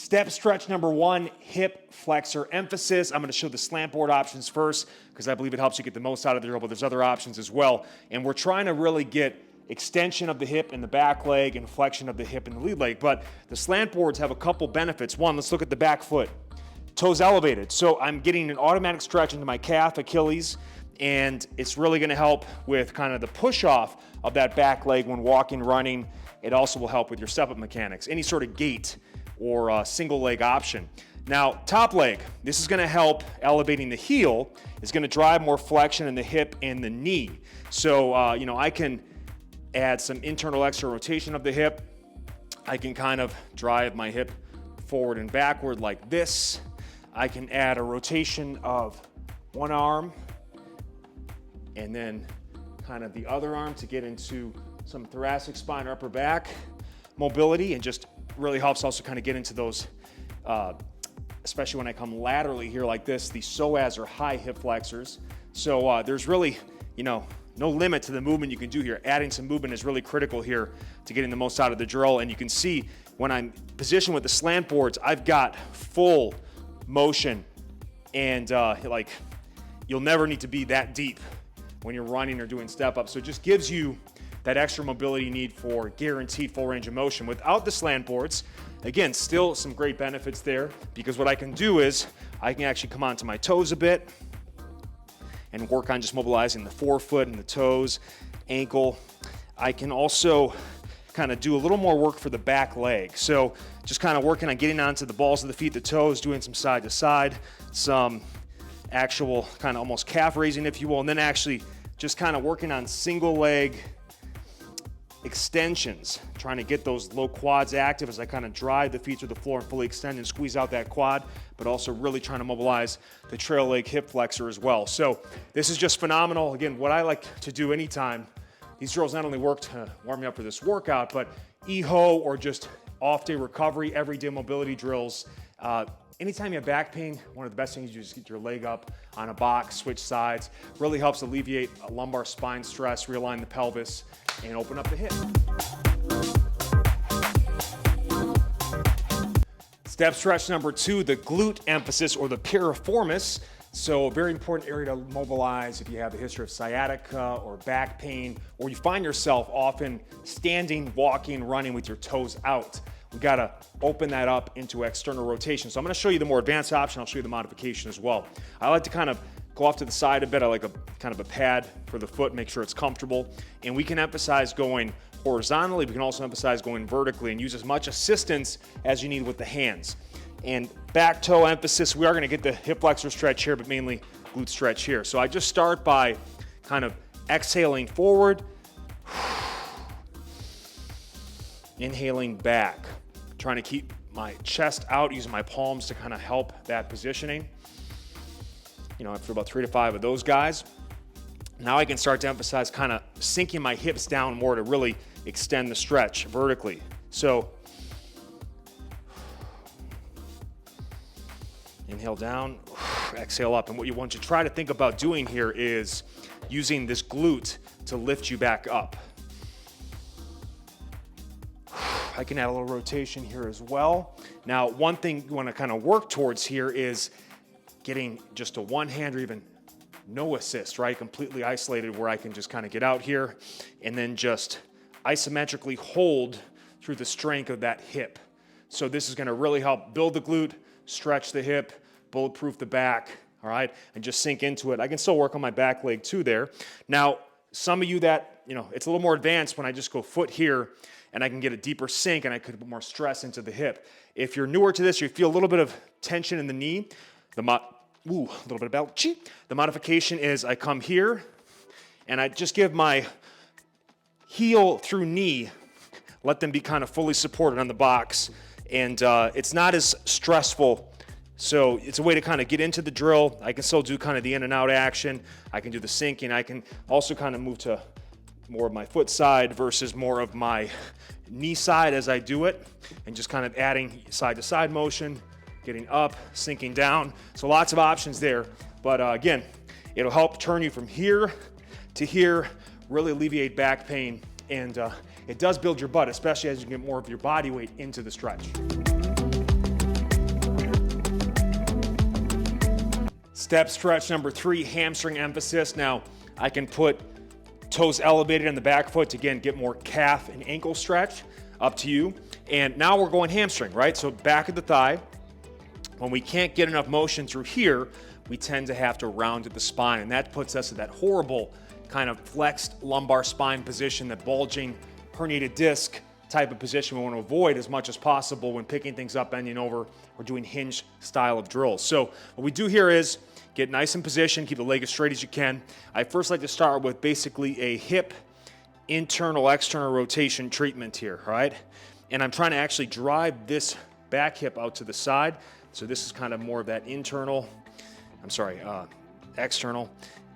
Step stretch number 1, hip flexor emphasis. I'm going to show the slant board options first because I believe it helps you get the most out of the drill, but there's other options as well. And we're trying to really get extension of the hip in the back leg and flexion of the hip in the lead leg. But the slant boards have a couple benefits. One, let's look at the back foot. Toes elevated. So I'm getting an automatic stretch into my calf, Achilles, and it's really going to help with kind of the push off of that back leg when walking, running. It also will help with your step-up mechanics, any sort of gait or single leg option. Now, top leg, this is gonna help elevating the heel. It's gonna drive more flexion in the hip and the knee. So, I can add some internal external rotation of the hip. I can kind of drive my hip forward and backward like this. I can add a rotation of one arm and then kind of the other arm to get into some thoracic spine or upper back mobility, and just really helps also kind of get into those, especially when I come laterally here like this, the psoas or high hip flexors. So there's really, no limit to the movement you can do here. Adding some movement is really critical here to getting the most out of the drill. And you can see when I'm positioned with the slant boards, I've got full motion, and you'll never need to be that deep when you're running or doing step up. So it just gives you that extra mobility you need for guaranteed full range of motion. Without the slant boards, again, still some great benefits there, because what I can do is I can actually come onto my toes a bit and work on just mobilizing the forefoot and the toes, ankle. I can also kind of do a little more work for the back leg. So just kind of working on getting onto the balls of the feet, the toes, doing some side to side, some actual kind of almost calf raising, if you will, and then actually just kind of working on single leg extensions, trying to get those low quads active as I kind of drive the feet to the floor and fully extend and squeeze out that quad, but also really trying to mobilize the trail leg hip flexor as well. So this is just phenomenal. Again, what I like to do anytime, these drills not only work to warm me up for this workout, but EHO or just off-day recovery, everyday mobility drills. Anytime you have back pain, one of the best things you do is get your leg up on a box, switch sides. Really helps alleviate a lumbar spine stress, realign the pelvis, and open up the hip. Step stretch number 2, the glute emphasis or the piriformis. So a very important area to mobilize if you have a history of sciatica or back pain, or you find yourself often standing, walking, running with your toes out. We gotta open that up into external rotation. So I'm gonna show you the more advanced option. I'll show you the modification as well. I like to kind of go off to the side a bit. I like a kind of a pad for the foot, make sure it's comfortable. And we can emphasize going horizontally. We can also emphasize going vertically and use as much assistance as you need with the hands. And back toe emphasis, we are gonna get the hip flexor stretch here, but mainly glute stretch here. So I just start by kind of exhaling forward, inhaling back, trying to keep my chest out, using my palms to kind of help that positioning. After about 3 to 5 of those guys, now I can start to emphasize kind of sinking my hips down more to really extend the stretch vertically. So inhale down, exhale up. And what you want to try to think about doing here is using this glute to lift you back up. I can add a little rotation here as well. Now, one thing you want to kind of work towards here is getting just a one hand or even no assist, right? Completely isolated, where I can just kind of get out here and then just isometrically hold through the strength of that hip. So this is going to really help build the glute, stretch the hip, bulletproof the back, all right? And just sink into it. I can still work on my back leg too there. Now, some of you that, it's a little more advanced when I just go foot here and I can get a deeper sink and I could put more stress into the hip. If you're newer to this, you feel a little bit of tension in the knee, a little bit of belch. The modification is I come here and I just give my heel through knee, let them be kind of fully supported on the box. And it's not as stressful. So it's a way to kind of get into the drill. I can still do kind of the in and out action. I can do the sinking. I can also kind of move to more of my foot side versus more of my knee side as I do it, and just kind of adding side to side motion, getting up, sinking down. So lots of options there. But again, it'll help turn you from here to here, really alleviate back pain. And it does build your butt, especially as you get more of your body weight into the stretch. Step stretch number 3, hamstring emphasis. Now, I can put toes elevated on the back foot to, again, get more calf and ankle stretch, up to you. And now we're going hamstring, right? So back of the thigh. When we can't get enough motion through here, we tend to have to round at the spine, and that puts us in that horrible kind of flexed lumbar spine position, that bulging herniated disc type of position we want to avoid as much as possible when picking things up, bending over, or doing hinge style of drills. So what we do here is get nice in position, keep the leg as straight as you can. I first like to start with basically a hip internal-external rotation treatment here, all right? And I'm trying to actually drive this back hip out to the side. So this is kind of more of that external,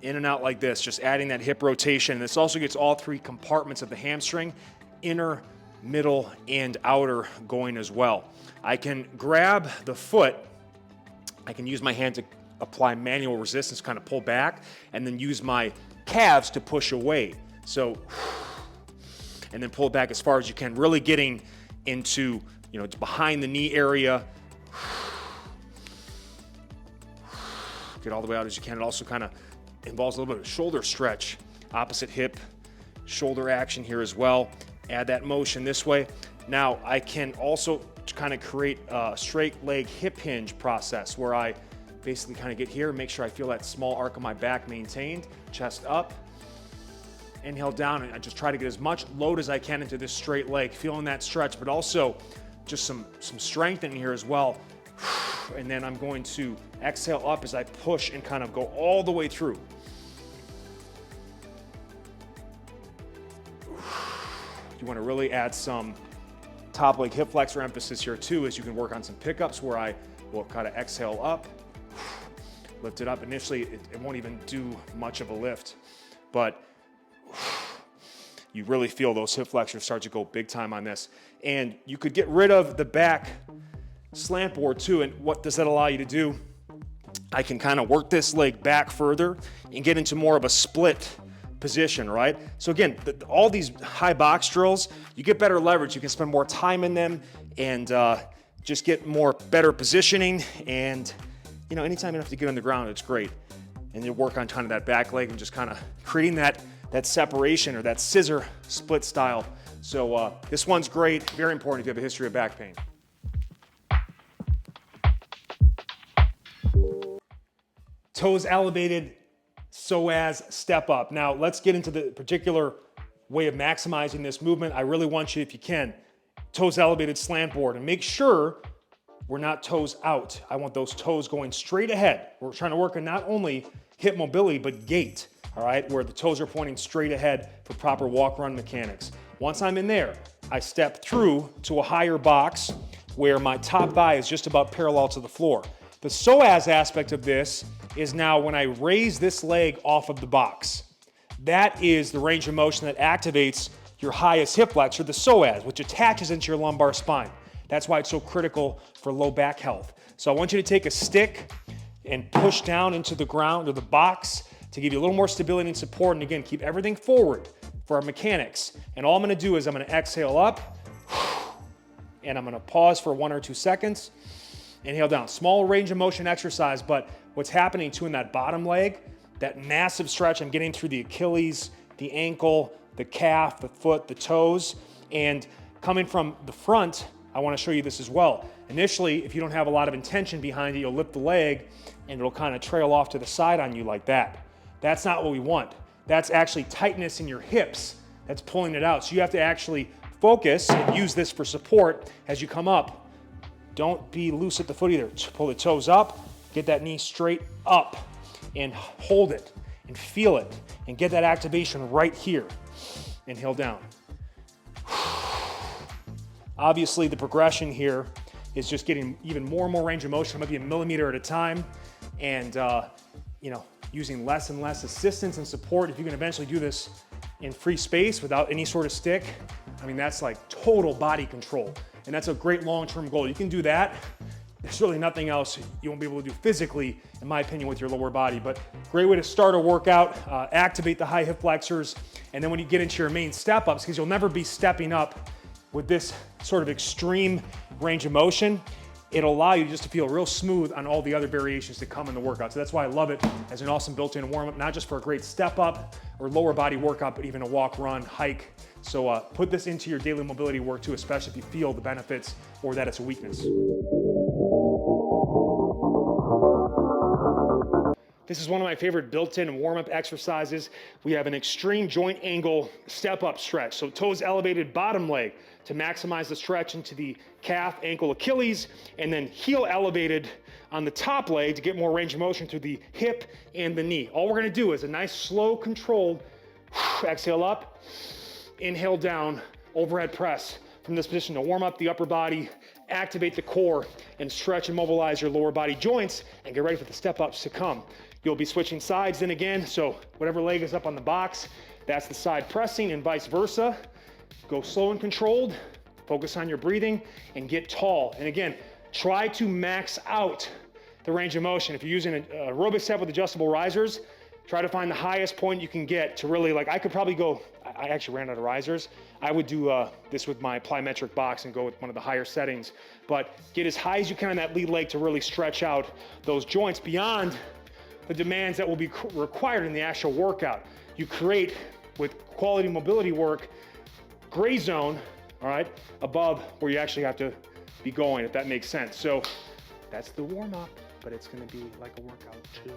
in and out like this, just adding that hip rotation. And this also gets all 3 compartments of the hamstring, inner, middle, and outer going as well. I can grab the foot, I can use my hand to apply manual resistance, kind of pull back, and then use my calves to push away. So, and then pull it back as far as you can, really getting into, behind the knee area. Get all the way out as you can. It also kind of involves a little bit of shoulder stretch, opposite hip, shoulder action here as well. Add that motion this way. Now I can also kind of create a straight leg hip hinge process where I basically kind of get here, make sure I feel that small arc of my back maintained, chest up, inhale down, and I just try to get as much load as I can into this straight leg, feeling that stretch, but also just some strengthening here as well. And then I'm going to exhale up as I push and kind of go all the way through. You want to really add some top leg hip flexor emphasis here too, as you can work on some pickups where I will kind of exhale up, lift it up. Initially, it won't even do much of a lift, but you really feel those hip flexors start to go big time on this. And you could get rid of the back slant board too. And what does that allow you to do? I can kind of work this leg back further and get into more of a split position, right? So again, all these high box drills, you get better leverage. You can spend more time in them and just get better positioning. And anytime you have to get on the ground, it's great. And you work on kind of that back leg and just kind of creating that separation or that scissor split style. So this one's great, very important if you have a history of back pain. Toes elevated, Psoas step up. Now let's get into the particular way of maximizing this movement. I really want you, if you can, toes elevated slant board, and make sure we're not toes out. I want those toes going straight ahead. We're trying to work on not only hip mobility, but gait, all right, where the toes are pointing straight ahead for proper walk-run mechanics. Once I'm in there, I step through to a higher box where my top thigh is just about parallel to the floor. The Psoas aspect of this is now when I raise this leg off of the box. That is the range of motion that activates your highest hip flexor, the Psoas, which attaches into your lumbar spine. That's why it's so critical for low back health. So I want you to take a stick and push down into the ground or the box to give you a little more stability and support. And again, keep everything forward for our mechanics. And all I'm gonna do is I'm gonna exhale up and I'm gonna pause for 1 or 2 seconds. Inhale down. Small range of motion exercise, but what's happening too in that bottom leg, that massive stretch, I'm getting through the Achilles, the ankle, the calf, the foot, the toes, and coming from the front, I want to show you this as well. Initially, if you don't have a lot of intention behind it, you'll lift the leg and it'll kind of trail off to the side on you like that. That's not what we want. That's actually tightness in your hips that's pulling it out. So you have to actually focus and use this for support as you come up. Don't be loose at the foot either. Pull the toes up, get that knee straight up and hold it and feel it and get that activation right here. Inhale down. Obviously, the progression here is just getting even more and more range of motion, maybe a millimeter at a time, and using less and less assistance and support. If you can eventually do this in free space without any sort of stick, I mean, that's like total body control. And that's a great long-term goal. You can do that. There's really nothing else you won't be able to do physically, in my opinion, with your lower body. But great way to start a workout, activate the high hip flexors, and then when you get into your main step-ups, because you'll never be stepping up with this sort of extreme range of motion, it'll allow you just to feel real smooth on all the other variations that come in the workout. So that's why I love it as an awesome built-in warm-up, not just for a great step up or lower body workout, but even a walk, run, hike. So put this into your daily mobility work too, especially if you feel the benefits or that it's a weakness. This is one of my favorite built-in warm-up exercises. We have an extreme joint angle step-up stretch. So toes elevated, bottom leg to maximize the stretch into the calf, ankle, Achilles, and then heel elevated on the top leg to get more range of motion through the hip and the knee. All we're gonna do is a nice, slow, controlled exhale up, inhale down, overhead press from this position to warm up the upper body, activate the core, and stretch and mobilize your lower body joints, and get ready for the step-ups to come. You'll be switching sides then again, so whatever leg is up on the box, that's the side pressing, and vice versa. Go slow and controlled, focus on your breathing, and get tall. And again, try to max out the range of motion. If you're using an aerobic set with adjustable risers, try to find the highest point you can get to really, like, I could probably go, I actually ran out of risers. I would do this with my plyometric box and go with one of the higher settings, but get as high as you can on that lead leg to really stretch out those joints beyond the demands that will be required in the actual workout. You create, with quality mobility work, gray zone, all right, above where you actually have to be going, if that makes sense. So that's the warm up, but it's gonna be like a workout too.